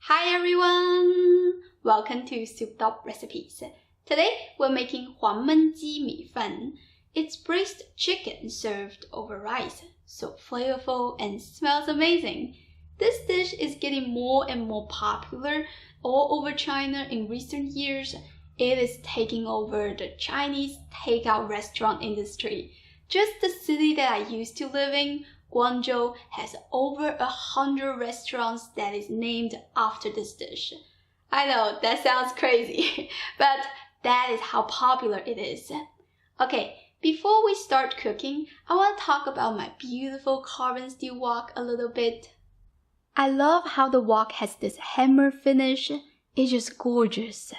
Hi everyone! Welcome to Souped Up Recipes. Today we're making Huang Ji Mi Fan. It's braised chicken served over rice, so flavorful and smells amazing. This dish is getting more and more popular all over China in recent years. It is taking over the Chinese takeout restaurant industry. Just the city that I used to live in, Guangzhou, has over 100 restaurants that is named after this dish. I know, that sounds crazy, but that is how popular it is. Okay, before we start cooking, I want to talk about my beautiful carbon steel wok a little bit. I love how the wok has this hammer finish. It's just gorgeous.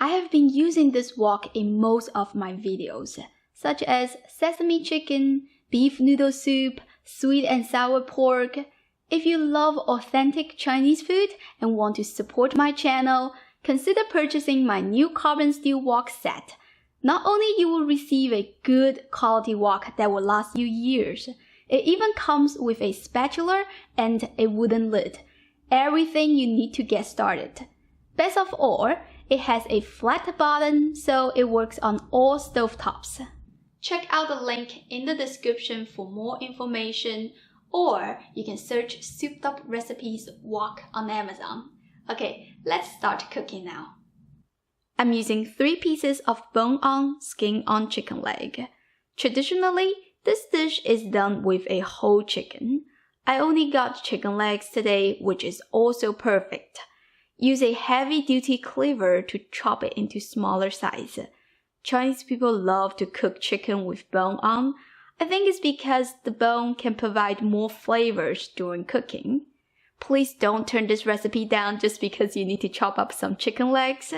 I have been using this wok in most of my videos, such as sesame chicken, beef noodle soup, sweet and sour pork. If you love authentic Chinese food and want to support my channel, consider purchasing my new carbon steel wok set. Not only you will receive a good quality wok that will last you years, it even comes with a spatula and a wooden lid. Everything you need to get started. Best of all, it has a flat bottom, so it works on all stovetops. Check out the link in the description for more information, or you can search Souped Up Recipes Wok on Amazon. Okay, let's start cooking now. I'm using 3 pieces of bone-on, skin-on chicken leg. Traditionally, this dish is done with a whole chicken. I only got chicken legs today, which is also perfect. Use a heavy-duty cleaver to chop it into smaller size. Chinese people love to cook chicken with bone on. I think it's because the bone can provide more flavors during cooking. Please don't turn this recipe down just because you need to chop up some chicken legs.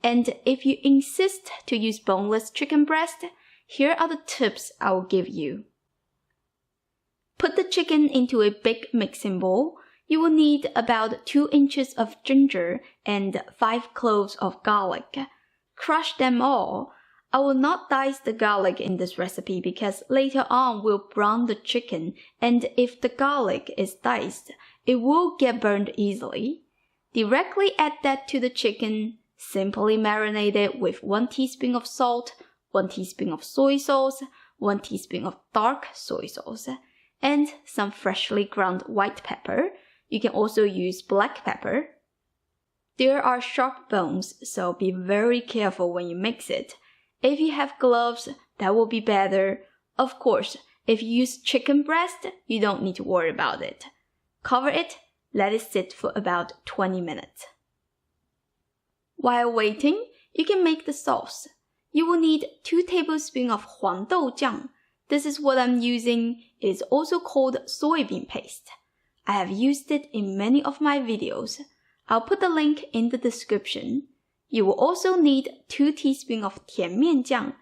And if you insist to use boneless chicken breast, here are the tips I will give you. Put the chicken into a big mixing bowl. You will need about 2 inches of ginger and 5 cloves of garlic. Crush them all. I will not dice the garlic in this recipe because later on we'll brown the chicken, and if the garlic is diced, it will get burned easily. Directly add that to the chicken. Simply marinate it with 1 teaspoon of salt, 1 teaspoon of soy sauce, 1 teaspoon of dark soy sauce, and some freshly ground white pepper. You can also use black pepper. There are sharp bones, so be very careful when you mix it. If you have gloves, that will be better. Of course, if you use chicken breast, you don't need to worry about it. Cover it, let it sit for about 20 minutes. While waiting, you can make the sauce. You will need 2 tablespoons of Huang jiang. This is what I'm using. It is also called soybean paste. I have used it in many of my videos. I'll put the link in the description. You will also need 2 teaspoons of 甜面酱.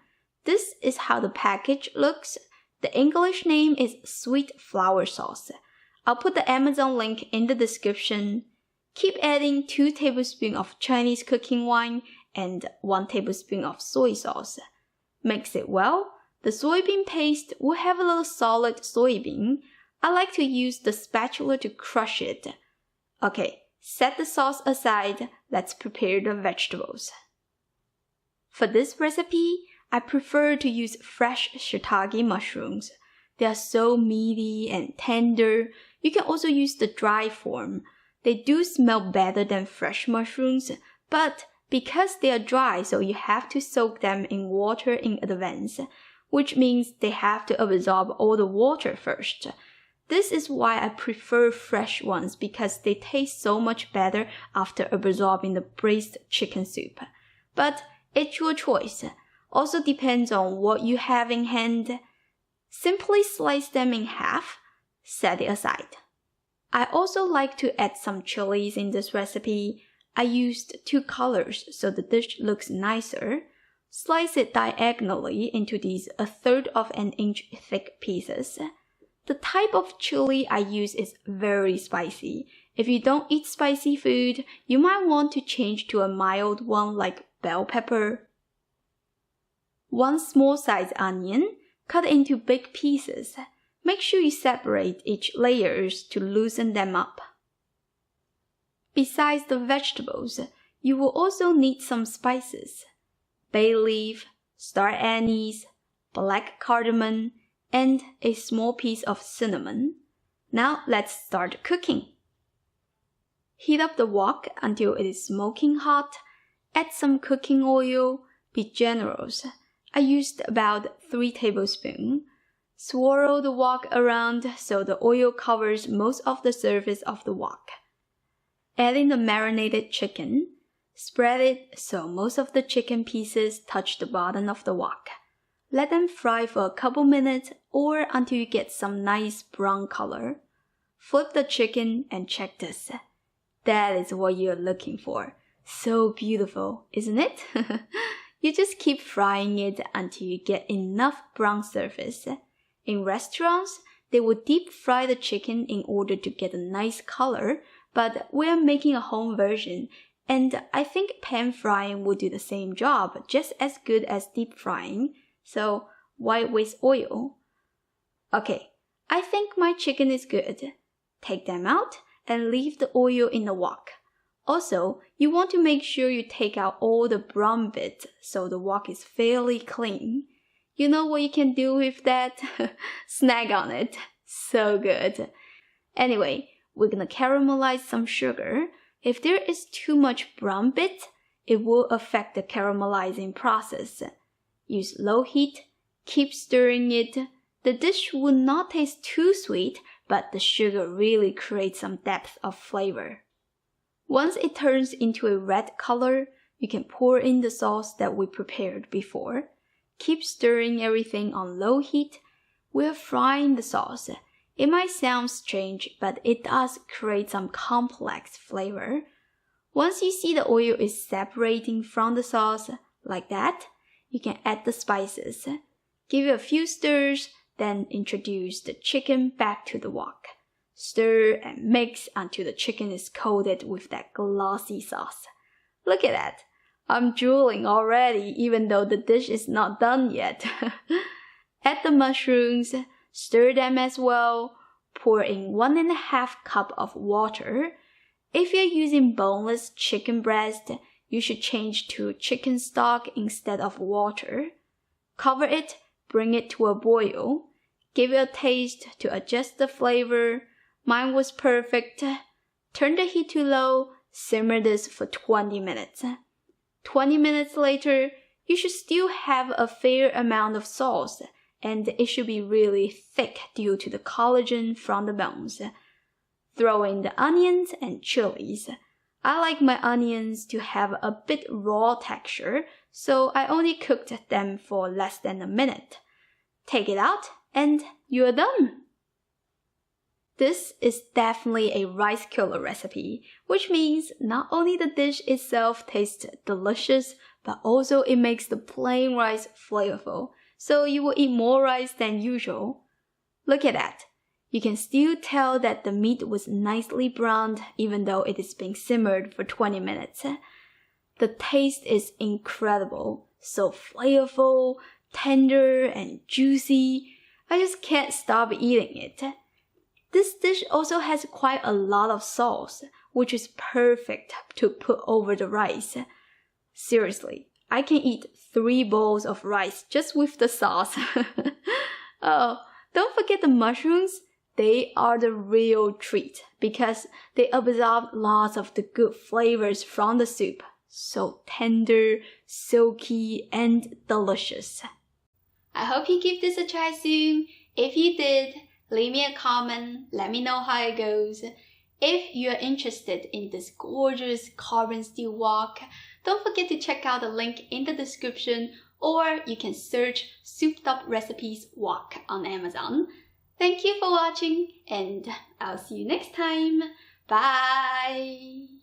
This is how the package looks. The English name is sweet flour sauce. I'll put the Amazon link in the description. Keep adding 2 tablespoons of Chinese cooking wine and 1 tablespoon of soy sauce. Mix it well. The soybean paste will have a little solid soybean. I like to use the spatula to crush it. Okay. Set the sauce aside, let's prepare the vegetables. For this recipe, I prefer to use fresh shitake mushrooms. They are so meaty and tender. You can also use the dry form. They do smell better than fresh mushrooms, but because they are dry, so you have to soak them in water in advance, which means they have to absorb all the water first. This is why I prefer fresh ones because they taste so much better after absorbing the braised chicken soup. But it's your choice. Also depends on what you have in hand. Simply slice them in half. Set it aside. I also like to add some chilies in this recipe. I used 2 colors so the dish looks nicer. Slice it diagonally into these 1/3 of an inch thick pieces. The type of chili I use is very spicy. If you don't eat spicy food, you might want to change to a mild one like bell pepper. 1 small size onion, cut into big pieces. Make sure you separate each layers to loosen them up. Besides the vegetables, you will also need some spices: bay leaf, star anise, black cardamom, and a small piece of cinnamon. Now let's start cooking. Heat up the wok until it is smoking hot. Add some cooking oil. Be generous. I used about 3 tablespoons. Swirl the wok around so the oil covers most of the surface of the wok. Add in the marinated chicken. Spread it so most of the chicken pieces touch the bottom of the wok. Let them fry for a couple minutes or until you get some nice brown color. Flip the chicken and check this. That is what you're looking for. So beautiful, isn't it? You just keep frying it until you get enough brown surface. In restaurants, they would deep fry the chicken in order to get a nice color, but we're making a home version, and I think pan frying will do the same job, just as good as deep frying. So why waste oil? Okay, I think my chicken is good. Take them out and leave the oil in the wok. Also, you want to make sure you take out all the brown bits so the wok is fairly clean. You know what you can do with that? Snack on it. So good. Anyway, we're gonna caramelize some sugar. If there is too much brown bit, it will affect the caramelizing process. Use low heat. Keep stirring it. The dish will not taste too sweet, but the sugar really creates some depth of flavor. Once it turns into a red color, you can pour in the sauce that we prepared before. Keep stirring everything on low heat. We're frying the sauce. It might sound strange, but it does create some complex flavor. Once you see the oil is separating from the sauce, like that, you can add the spices. Give it a few stirs, then introduce the chicken back to the wok. Stir and mix until the chicken is coated with that glossy sauce. Look at that! I'm drooling already, even though the dish is not done yet. Add the mushrooms, stir them as well. Pour in 1½ cup of water. If you're using boneless chicken breast, you should change to chicken stock instead of water. Cover it, bring it to a boil. Give it a taste to adjust the flavor. Mine was perfect. Turn the heat to low, simmer this for 20 minutes. 20 minutes later, you should still have a fair amount of sauce, and it should be really thick due to the collagen from the bones. Throw in the onions and chilies. I like my onions to have a bit raw texture, so I only cooked them for less than a minute. Take it out, and you're done! This is definitely a rice cooler recipe, which means not only the dish itself tastes delicious, but also it makes the plain rice flavorful, so you will eat more rice than usual. Look at that! You can still tell that the meat was nicely browned even though it is being simmered for 20 minutes. The taste is incredible, so flavorful, tender, and juicy. I just can't stop eating it. This dish also has quite a lot of sauce, which is perfect to put over the rice. Seriously, I can eat 3 bowls of rice just with the sauce. Oh, don't forget the mushrooms. They are the real treat because they absorb lots of the good flavors from the soup. So tender, silky, and delicious. I hope you give this a try soon. If you did, leave me a comment, let me know how it goes. If you're interested in this gorgeous carbon steel wok, don't forget to check out the link in the description, or you can search Souped Up Recipes Wok on Amazon. Thank you for watching, and I'll see you next time. Bye!